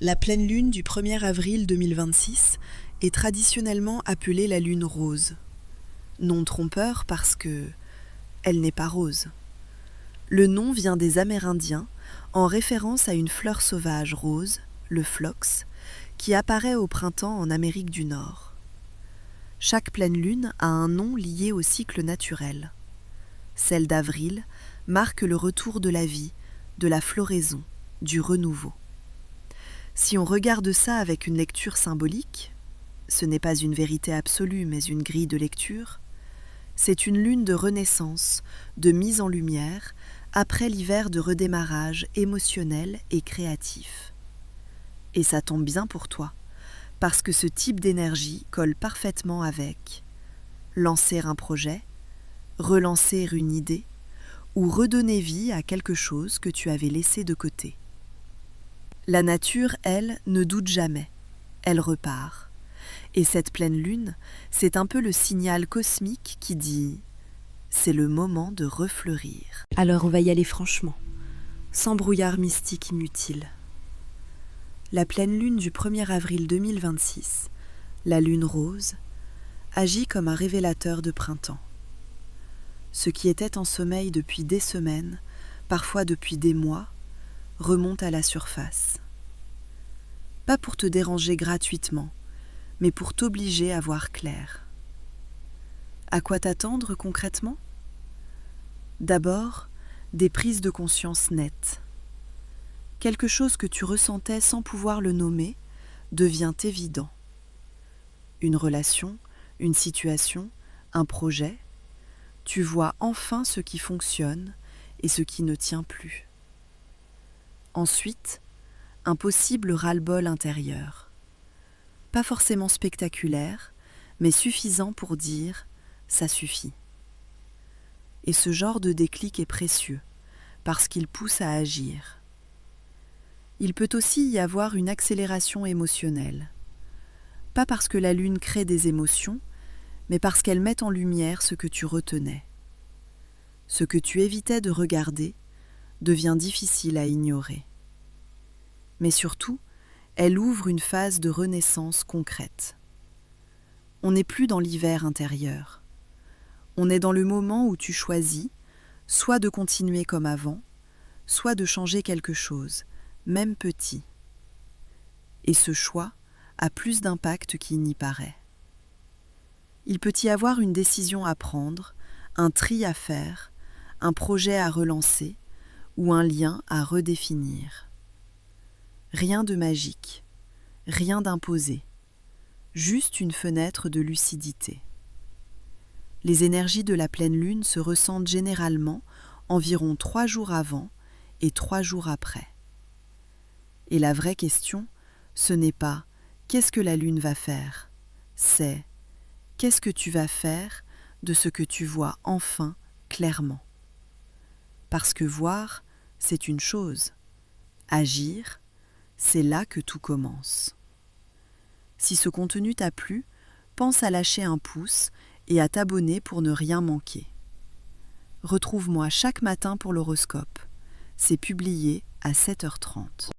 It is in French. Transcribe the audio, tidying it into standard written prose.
La pleine lune du 1er avril 2026 est traditionnellement appelée la lune rose. Nom trompeur parce que elle n'est pas rose. Le nom vient des Amérindiens en référence à une fleur sauvage rose, le phlox, qui apparaît au printemps en Amérique du Nord. Chaque pleine lune a un nom lié au cycle naturel. Celle d'avril marque le retour de la vie, de la floraison, du renouveau. Si on regarde ça avec une lecture symbolique, ce n'est pas une vérité absolue mais une grille de lecture, c'est une lune de renaissance, de mise en lumière, après l'hiver de redémarrage émotionnel et créatif. Et ça tombe bien pour toi, parce que ce type d'énergie colle parfaitement avec lancer un projet, relancer une idée, ou redonner vie à quelque chose que tu avais laissé de côté. La nature, elle, ne doute jamais, elle repart. Et cette pleine lune, c'est un peu le signal cosmique qui dit « c'est le moment de refleurir ». Alors on va y aller franchement, sans brouillard mystique inutile. La pleine lune du 1er avril 2026, la lune rose, agit comme un révélateur de printemps. Ce qui était en sommeil depuis des semaines, parfois depuis des mois, remonte à la surface. Pas pour te déranger gratuitement, mais pour t'obliger à voir clair. À quoi t'attendre concrètement ? D'abord, des prises de conscience nettes. Quelque chose que tu ressentais sans pouvoir le nommer devient évident. Une relation, une situation, un projet, tu vois enfin ce qui fonctionne et ce qui ne tient plus. Ensuite, un possible ras-le-bol intérieur. Pas forcément spectaculaire, mais suffisant pour dire « ça suffit ». Et ce genre de déclic est précieux, parce qu'il pousse à agir. Il peut aussi y avoir une accélération émotionnelle. Pas parce que la lune crée des émotions, mais parce qu'elle met en lumière ce que tu retenais. Ce que tu évitais de regarder devient difficile à ignorer. Mais surtout, elle ouvre une phase de renaissance concrète. On n'est plus dans l'hiver intérieur. On est dans le moment où tu choisis, soit de continuer comme avant, soit de changer quelque chose, même petit. Et ce choix a plus d'impact qu'il n'y paraît. Il peut y avoir une décision à prendre, un tri à faire, un projet à relancer ou un lien à redéfinir. Rien de magique, rien d'imposé, juste une fenêtre de lucidité. Les énergies de la pleine lune se ressentent généralement environ 3 jours avant et 3 jours après. Et la vraie question, ce n'est pas « qu'est-ce que la lune va faire ?» c'est « qu'est-ce que tu vas faire de ce que tu vois enfin clairement ?» Parce que voir, c'est une chose. Agir, c'est là que tout commence. Si ce contenu t'a plu, pense à lâcher un pouce et à t'abonner pour ne rien manquer. Retrouve-moi chaque matin pour l'horoscope. C'est publié à 7h30.